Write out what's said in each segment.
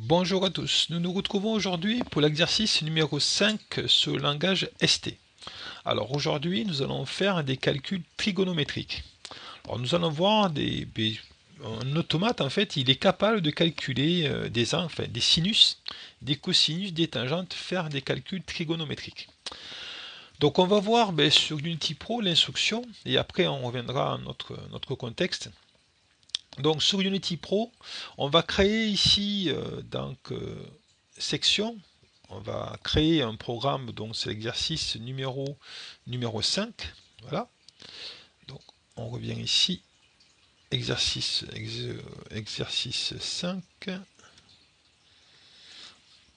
Bonjour à tous, nous nous retrouvons aujourd'hui pour l'exercice numéro 5 sur le langage ST. Alors aujourd'hui nous allons faire des calculs trigonométriques. Alors nous allons voir un automate en fait il est capable de calculer des sinus, des cosinus, des tangentes, faire des calculs trigonométriques. Donc on va voir sur Unity Pro l'instruction et après on reviendra à notre contexte. Donc sur Unity Pro, on va créer ici section. On va créer un programme, donc c'est l'exercice numéro 5. Voilà. Donc on revient ici, exercice 5.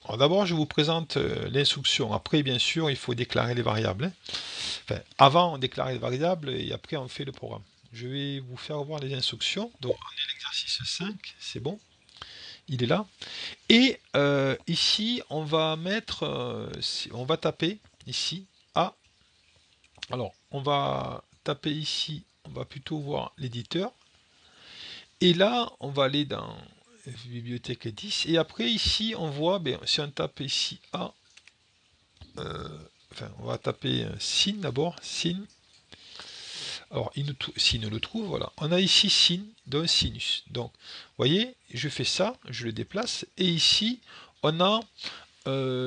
Alors d'abord je vous présente l'instruction. Après bien sûr il faut déclarer les variables. Enfin, avant on déclare les variables et après on fait le programme. Je vais vous faire voir les instructions. Donc on est à l'exercice 5, c'est bon. Il est là. Et ici, on va on va taper ici A. Alors, on va taper ici, on va plutôt voir l'éditeur. Et là, on va aller dans bibliothèque 10. Et après, ici, on voit, si on tape ici A, on va taper sin d'abord, sin. Alors, s'il ne le trouve, voilà. On a ici sin d'un sinus. Donc, vous voyez, je fais ça, je le déplace. Et ici, on a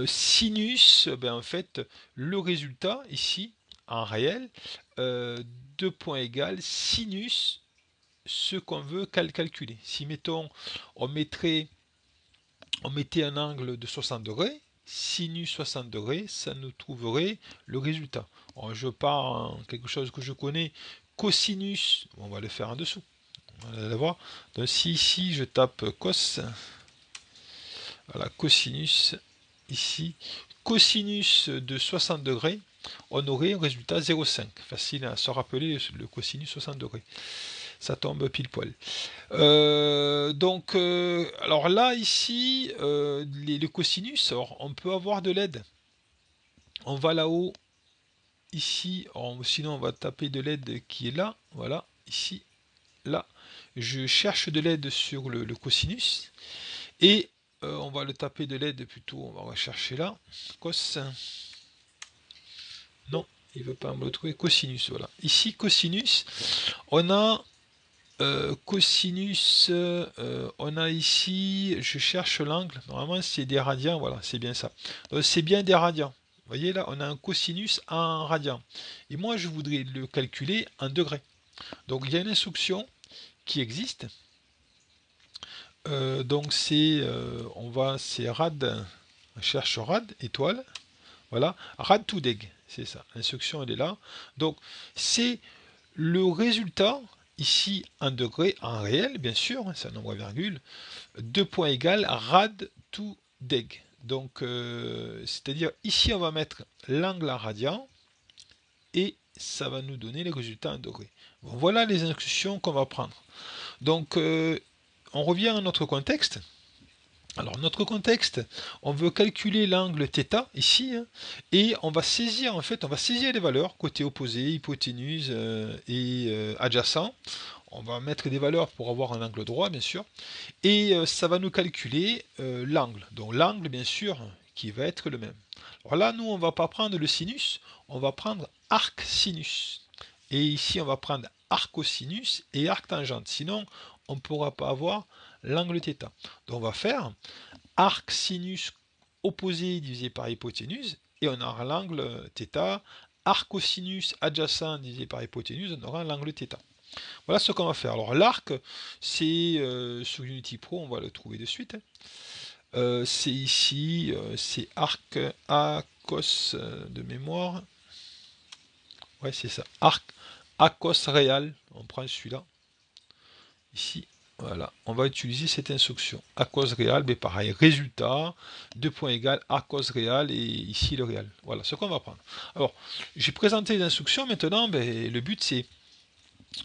sinus, en fait, le résultat ici, en réel, 2 points égales sinus, ce qu'on veut calculer. Si, mettons, on mettait un angle de 60 degrés, sinus 60 degrés, ça nous trouverait le résultat. Alors, je pars en quelque chose que je connais, cosinus, on va le faire en dessous. On va voir. Donc si ici je tape cos, voilà, cosinus, ici, cosinus de 60 degrés, on aurait un résultat 0,5. Facile à se rappeler le cosinus 60 degrés. Ça tombe pile poil. Alors là, ici, le cosinus, alors, on peut avoir de l'aide. On va là-haut, ici, sinon on va taper de l'aide qui est là, voilà, ici, là. Je cherche de l'aide sur le cosinus. Et on va le taper de l'aide plutôt, on va rechercher là. Cos. Non, il ne veut pas me le trouver. Cosinus, voilà. Ici, cosinus, on a cosinus, on a ici, je cherche l'angle. Normalement, c'est des radians, voilà, c'est bien ça. C'est bien des radians. Vous voyez là, on a un cosinus en radian. Et moi, je voudrais le calculer en degrés. Donc, il y a une instruction qui existe. Donc, c'est rad, on cherche rad, étoile. Voilà, rad to deg, c'est ça. L'instruction, elle est là. Donc, c'est le résultat, ici, en degrés, en réel, bien sûr, c'est un nombre à virgule, 2 points égales rad to deg. Donc, c'est-à-dire, ici, on va mettre l'angle en radian, et ça va nous donner les résultats en degrés. Bon, voilà les instructions qu'on va prendre. Donc, on revient à notre contexte. Alors, notre contexte, on veut calculer l'angle θ ici, et on va saisir les valeurs, côté opposé, hypoténuse et adjacent. On va mettre des valeurs pour avoir un angle droit, bien sûr, et ça va nous calculer l'angle. Donc l'angle, bien sûr, qui va être le même. Alors là, nous, on ne va pas prendre le sinus, on va prendre arc sinus. Et ici, on va prendre arc cosinus et arc tangente. Sinon, on ne pourra pas avoir l'angle θ. Donc on va faire arc sinus opposé divisé par hypoténuse, et on aura l'angle θ. Arc cosinus adjacent divisé par hypoténuse, on aura l'angle θ. Voilà ce qu'on va faire. Alors l'arc, c'est sur Unity Pro, on va le trouver de suite. C'est ici, c'est arc A cos de mémoire. Ouais, c'est ça. Arc A cos réal. On prend celui-là. Ici, voilà. On va utiliser cette instruction. A cos réal, mais pareil. Résultat, 2 points égales A cos réal et ici le réal. Voilà ce qu'on va prendre. Alors, j'ai présenté les instructions. Maintenant, le but c'est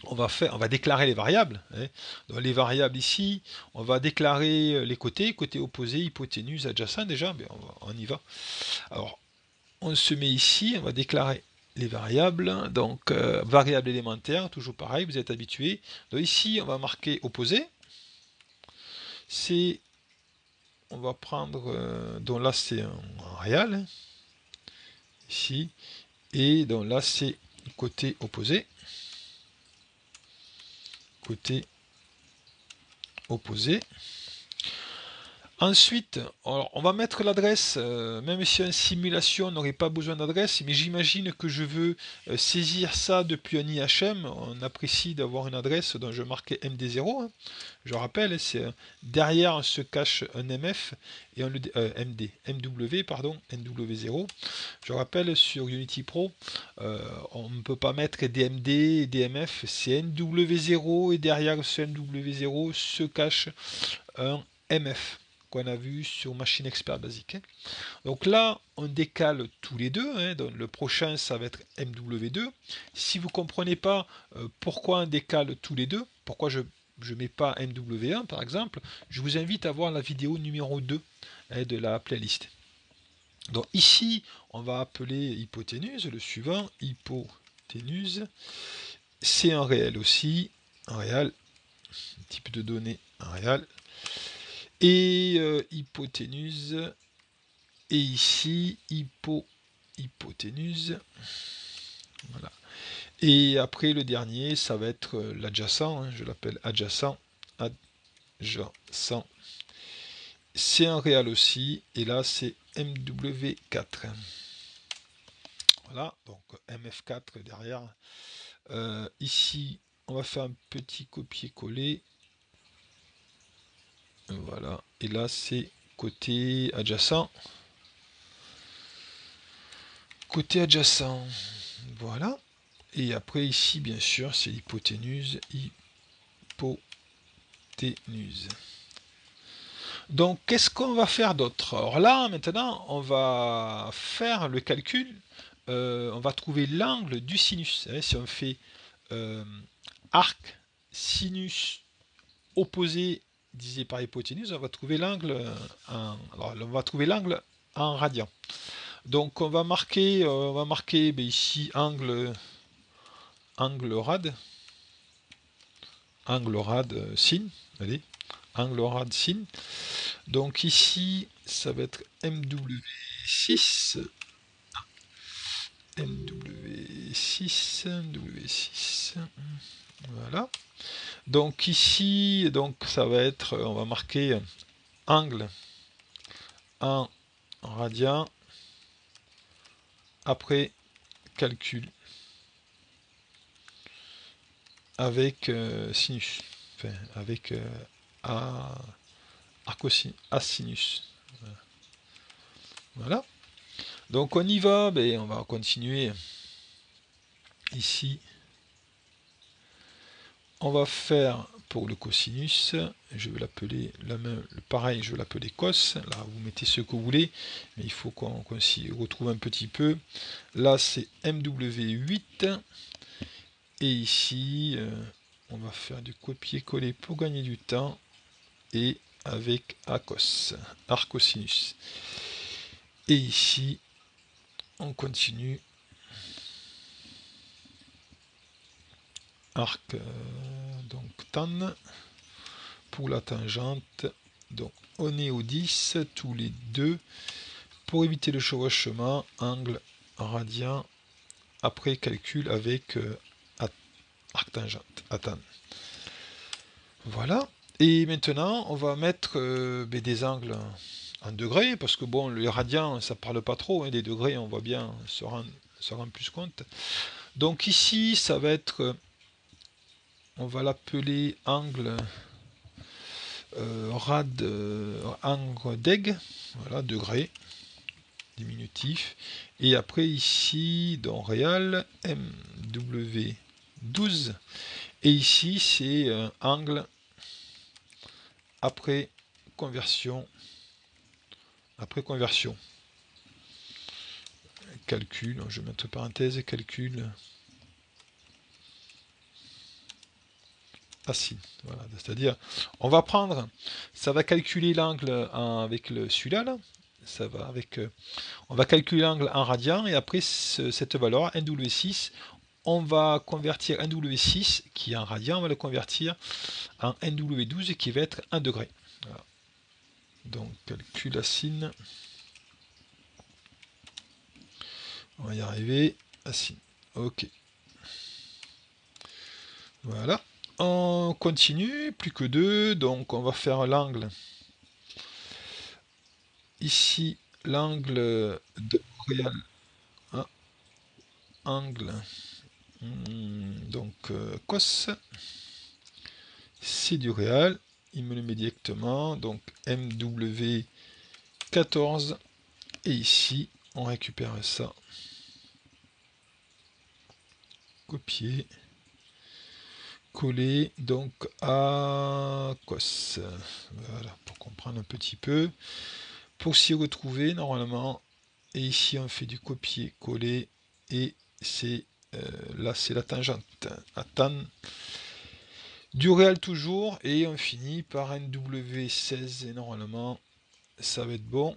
on va déclarer les variables. Dans les variables ici, on va déclarer les côtés opposé, hypoténuse, adjacent déjà, on y va. Alors, on se met ici, on va déclarer les variables, donc variable élémentaire, toujours pareil, vous êtes habitués. Donc ici, on va marquer opposé. on va prendre, donc là c'est en réal, hein, ici, et donc là c'est côté opposé, côté opposé. Ensuite, alors, on va mettre l'adresse, même si en simulation on n'aurait pas besoin d'adresse, mais j'imagine que je veux saisir ça depuis un IHM. On apprécie d'avoir une adresse dont je marquais MD0. Hein. Je rappelle, c'est derrière se cache un MF et on le MD, MW pardon, NW0. Je rappelle sur Unity Pro, on ne peut pas mettre DMD et DMF, c'est NW0 et derrière ce NW0 se cache un MF qu'on a vu sur Machine Expert Basique. Donc là, on décale tous les deux. Hein, donc le prochain, ça va être MW2. Si vous ne comprenez pas pourquoi on décale tous les deux, pourquoi je ne mets pas MW1 par exemple, je vous invite à voir la vidéo numéro 2 hein, de la playlist. Donc ici, on va appeler hypoténuse, le suivant, hypoténuse. C'est un réel aussi, un réel, type de données, un réel. Et hypoténuse, et ici hypoténuse, voilà. Et après le dernier, ça va être l'adjacent, hein, je l'appelle adjacent, adjacent. C'est un réel aussi, et là c'est MW4. Voilà, donc MF4 derrière. Ici, on va faire un petit copier-coller. Voilà, et là c'est côté adjacent. Côté adjacent, voilà. Et après ici, bien sûr, c'est l'hypoténuse. Hypoténuse. Donc, qu'est-ce qu'on va faire d'autre? Alors là, maintenant, on va faire le calcul. On va trouver l'angle du sinus. Si on fait arc, sinus opposé divisé par hypoténuse, on va trouver l'angle on va trouver l'angle en radian. Donc on va marquer ben, ici angle rad, sin, allez, angle rad sin. Donc ici ça va être MW6, MW6, voilà. Donc ici, donc ça va être, on va marquer angle en radian, après calcul avec sinus, enfin avec asinus. Voilà. Donc on y va, ben, on va continuer ici. On va faire pour le cosinus, je vais l'appeler pareil, je vais l'appeler cos. Là, vous mettez ce que vous voulez, mais il faut qu'on s'y retrouve un petit peu. Là, c'est MW8. Et ici, on va faire du copier-coller pour gagner du temps. Et avec ACOS, arcosinus. Et ici, on continue. Arc, donc tan, pour la tangente. Donc on est au 10, tous les deux. Pour éviter le chevauchement, angle radian, après calcul avec arc tangente, tan. Voilà. Et maintenant, on va mettre des angles en degrés, parce que bon, les radians, ça parle pas trop, hein, des degrés, on voit bien, se rend plus compte. Donc ici, ça va être, on va l'appeler angle rad, angle deg, voilà, degré, diminutif. Et après ici, dans réal, MW12. Et ici, c'est angle après conversion. Calcul, je vais mettre parenthèse, calcul assis. Voilà, c'est-à-dire, on va prendre, ça va calculer l'angle avec celui-là, là. Ça va avec, on va calculer l'angle en radian et après cette valeur NW6, on va convertir NW6 qui est en radian, on va le convertir en NW12 qui va être 1 degré. Voilà. Donc calcul sin. On va y arriver. Sin. Ok. Voilà. On continue, plus que 2, donc on va faire l'angle. Ici, l'angle de réel. Ah, angle. Donc cos. C'est du réel. Il me le met directement. Donc MW 14. Et ici, on récupère ça. Copier. Coller donc à cos. Voilà, pour comprendre un petit peu. Pour s'y retrouver, normalement, et ici on fait du copier-coller, et c'est là c'est la tangente à tan du réel toujours, et on finit par NW16, et normalement ça va être bon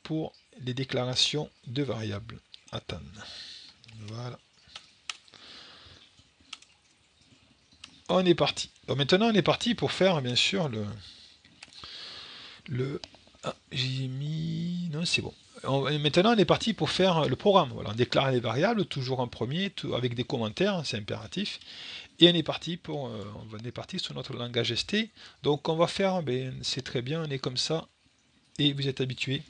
pour les déclarations de variables à tan. Voilà. On est parti. Donc maintenant on est parti pour faire bien sûr ah, j'ai mis... Non, c'est bon. Maintenant, on est parti pour faire le programme. Voilà, on déclare les variables, toujours en premier, avec des commentaires, c'est impératif. Et on est parti on est parti sur notre langage ST. Donc, on va faire, ben, c'est très bien, on est comme ça, et vous êtes habitués.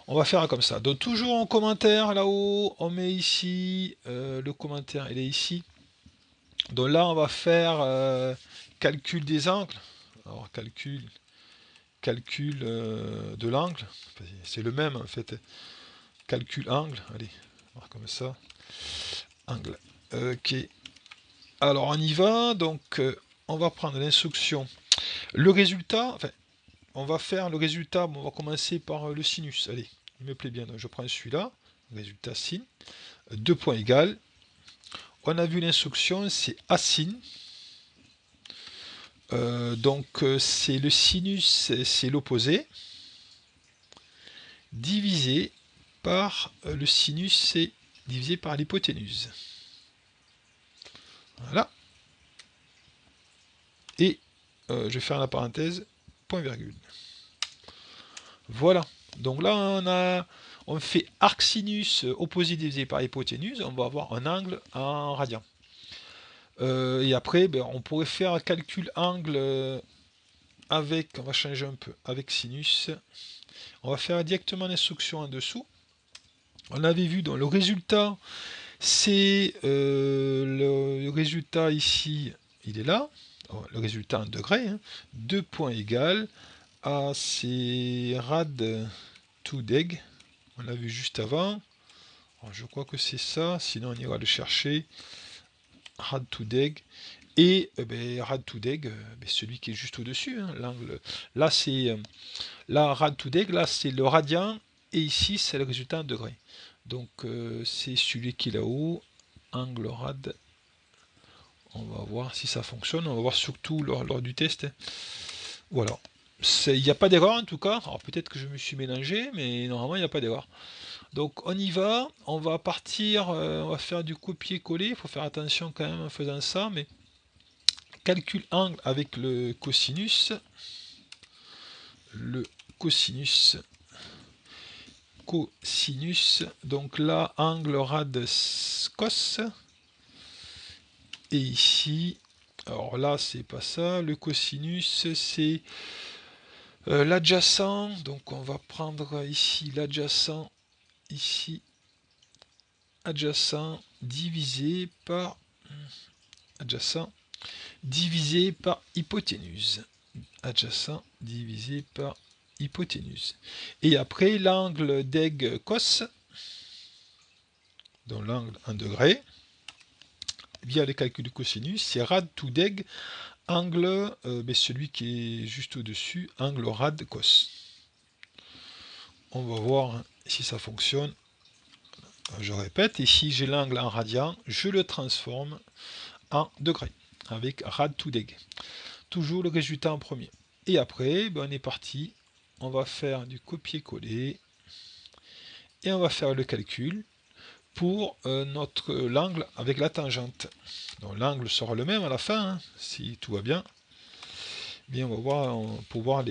On va faire comme ça. Donc, toujours en commentaire, là-haut, on met ici, le commentaire, il est ici. Donc là, on va faire calcul des angles. Alors, calcul de l'angle, c'est le même en fait, calcul angle, allez, on va comme ça, angle, ok, alors on y va, donc on va prendre l'instruction, le résultat, enfin, on va faire le résultat, bon, on va commencer par le sinus, allez, il me plaît bien, donc je prends celui-là, résultat sin, 2 points égal, on a vu l'instruction, c'est asin, donc c'est le sinus, c'est l'opposé, divisé par le sinus, c'est divisé par l'hypoténuse. Voilà. Et je vais faire la parenthèse, point virgule. Voilà. Donc là, on fait arc sinus opposé divisé par hypoténuse. On va avoir un angle en radian. Et après, ben, on pourrait faire un calcul angle avec, on va changer un peu, avec sinus. On va faire directement l'instruction en dessous. On avait vu dans le résultat, c'est le résultat ici, il est là. Le résultat en degrés, hein. 2 points égal à c'est rad to deg. On l'a vu juste avant. Alors, je crois que c'est ça, sinon on ira le chercher. Rad to deg. Et ben, rad to deg, ben, celui qui est juste au-dessus, hein, l'angle. Là, c'est là, rad to deg, là, c'est le radian. Et ici, c'est le résultat en degrés. Donc, c'est celui qui est là-haut. Angle rad. On va voir si ça fonctionne. On va voir surtout lors du test. Voilà. Il n'y a pas d'erreur en tout cas. Alors peut-être que je me suis mélangé, mais normalement il n'y a pas d'erreur. Donc on y va. On va partir. On va faire du copier-coller. Il faut faire attention quand même en faisant ça. Mais calcul angle avec le cosinus. Le cosinus. Cosinus. Donc là, angle rad cos. Et ici, alors là, c'est pas ça. Le cosinus, c'est l'adjacent. Donc on va prendre ici l'adjacent. Ici, adjacent divisé par hypoténuse. Adjacent divisé par hypoténuse. Et après, l'angle d'eg cos, donc l'angle 1 degré, via le calcul du cosinus, c'est rad to deg, angle, celui qui est juste au-dessus, angle rad cos. On va voir si ça fonctionne. Je répète, ici j'ai l'angle en radian, je le transforme en degrés avec rad to deg. Toujours le résultat en premier. Et après, ben, on est parti. On va faire du copier-coller et on va faire le calcul pour notre l'angle avec la tangente. Donc l'angle sera le même à la fin, hein, si tout va bien. bien on va voir pour voir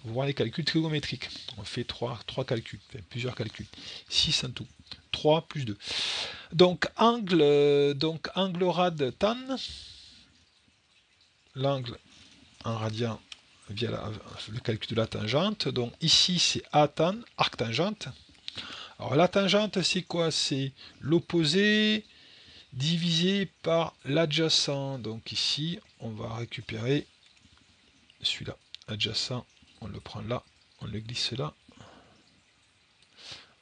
voir les calculs trigonométriques. On fait trois calculs, enfin, plusieurs calculs. 6 en tout. 3 plus 2. Donc angle rad tan, l'angle en radian via le calcul de la tangente. Donc ici c'est A tan, arc tangente. Alors la tangente c'est quoi? C'est l'opposé divisé par l'adjacent. Donc ici on va récupérer celui-là, adjacent, on le prend là, on le glisse là.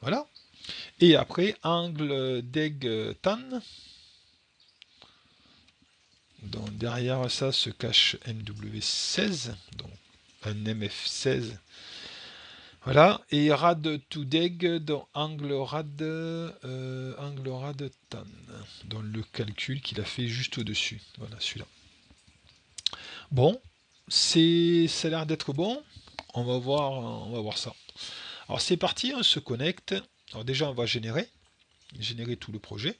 Voilà. Et après angle deg tan. Donc derrière ça se cache MW16, donc un MF16. Voilà, et rad to deg dans angle rad tan, dans le calcul qu'il a fait juste au-dessus. Voilà, celui-là. Bon, ça a l'air d'être bon. On va voir ça. Alors c'est parti, on se connecte. Alors déjà on va générer tout le projet.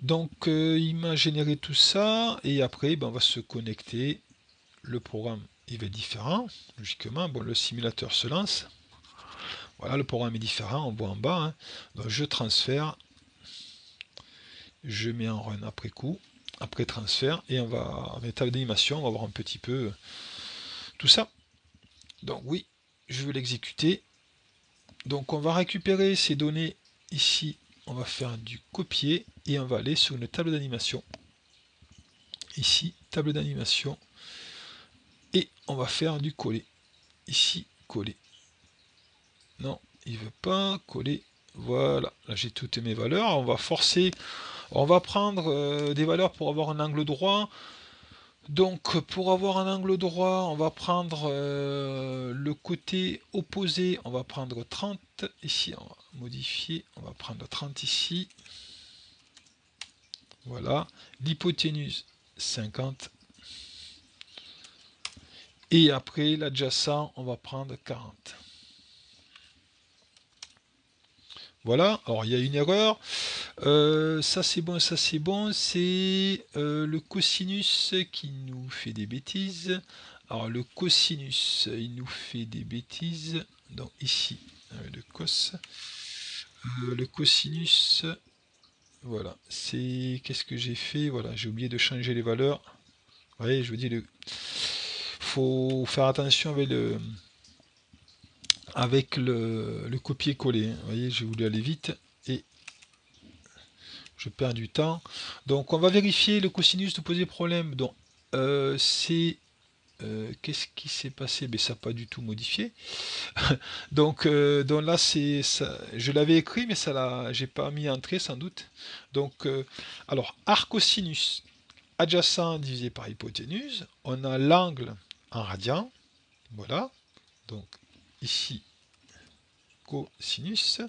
Donc il m'a généré tout ça et après ben, on va se connecter. Le programme il va être différent, logiquement. Bon, le simulateur se lance. Voilà, le programme est différent, on voit en bas. Hein. Donc je transfère, je mets en run après coup, après transfert, et on va, en étape d'animation, on va voir un petit peu tout ça. Donc oui, je veux l'exécuter. Donc on va récupérer ces données ici, on va faire du copier et on va aller sur une table d'animation. Ici, table d'animation. Et on va faire du coller. Ici, coller. Non, il veut pas coller. Voilà, là j'ai toutes mes valeurs. On va forcer, on va prendre des valeurs pour avoir un angle droit. Donc pour avoir un angle droit, on va prendre le côté opposé, on va prendre 30 ici, on va modifier, on va prendre 30 ici. Voilà, l'hypoténuse 50. Et après l'adjacent, on va prendre 40. Voilà, alors il y a une erreur. Ça c'est bon, c'est le cosinus qui nous fait des bêtises. Alors le cosinus, il nous fait des bêtises. Donc ici, le cos. Le cosinus, voilà, c'est... Qu'est-ce que j'ai fait? Voilà, j'ai oublié de changer les valeurs. Vous voyez, je vous dis, faut faire attention avec le copier-coller. Vous voyez, j'ai voulu aller vite et je perds du temps. Donc on va vérifier le cosinus de poser problème. Donc c'est qu'est-ce qui s'est passé? Ben, ça n'a pas du tout modifié. donc là c'est ça, je l'avais écrit mais j'ai pas mis entrée sans doute. Donc alors arc-cosinus adjacent divisé par hypoténuse, on a l'angle en radian. Voilà. Donc ici cosinus.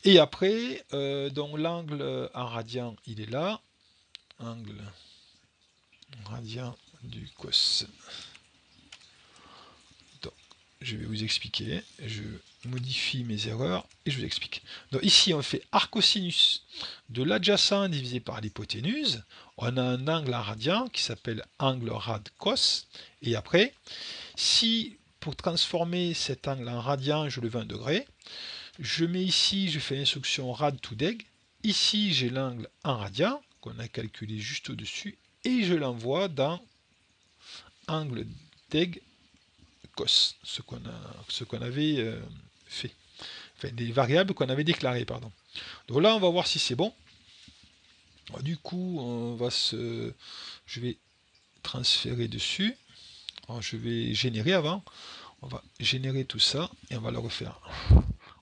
Et après, donc l'angle en radian, il est là. Angle radian du cos. Donc, je vais vous expliquer. Je modifie mes erreurs et je vous explique. Donc ici, on fait arc-cosinus de l'adjacent divisé par l'hypoténuse. On a un angle en radian qui s'appelle angle rad cos. Et après, si pour transformer cet angle en radian, je le veux en degrés, je mets ici, je fais l'instruction rad to deg. Ici, j'ai l'angle en radian qu'on a calculé juste au-dessus et je l'envoie dans angle deg cos, ce qu'on avait fait. Enfin, des variables qu'on avait déclarées, pardon. Donc là, on va voir si c'est bon. Alors, du coup, je vais transférer dessus. Alors, je vais générer avant. On va générer tout ça et on va le refaire.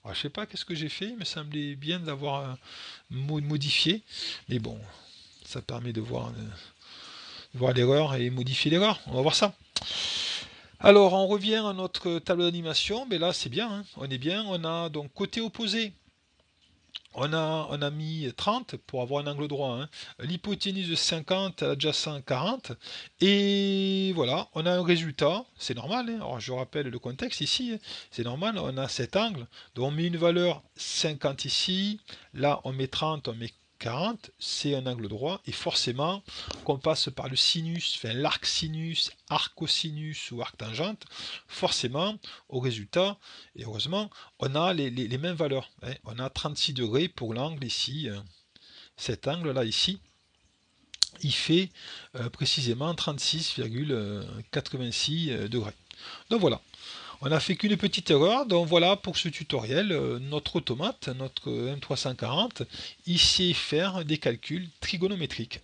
Alors, je sais pas qu'est-ce que j'ai fait, il me semblait bien de l'avoir modifié. Mais bon, ça permet de voir l'erreur et modifier l'erreur. On va voir ça. Alors, on revient à notre tableau d'animation. Mais là, c'est bien. Hein. On est bien. On a donc côté opposé. On a mis 30 pour avoir un angle droit. Hein. L'hypoténuse de 50, l'adjacent 40. Et voilà, on a un résultat. C'est normal. Hein. Alors je rappelle le contexte ici. Hein. C'est normal, on a cet angle. Donc on met une valeur 50 ici. Là, on met 30, on met 40, c'est un angle droit, et forcément, qu'on passe par le sinus, enfin l'arc sinus, arc-cosinus ou arc-tangente, forcément, au résultat, et heureusement, on a les mêmes valeurs. Hein. On a 36 degrés pour l'angle ici, cet angle-là ici, il fait précisément 36,86 degrés. Donc voilà, on n'a fait qu'une petite erreur, donc voilà pour ce tutoriel, notre automate, notre M340, il sait faire des calculs trigonométriques.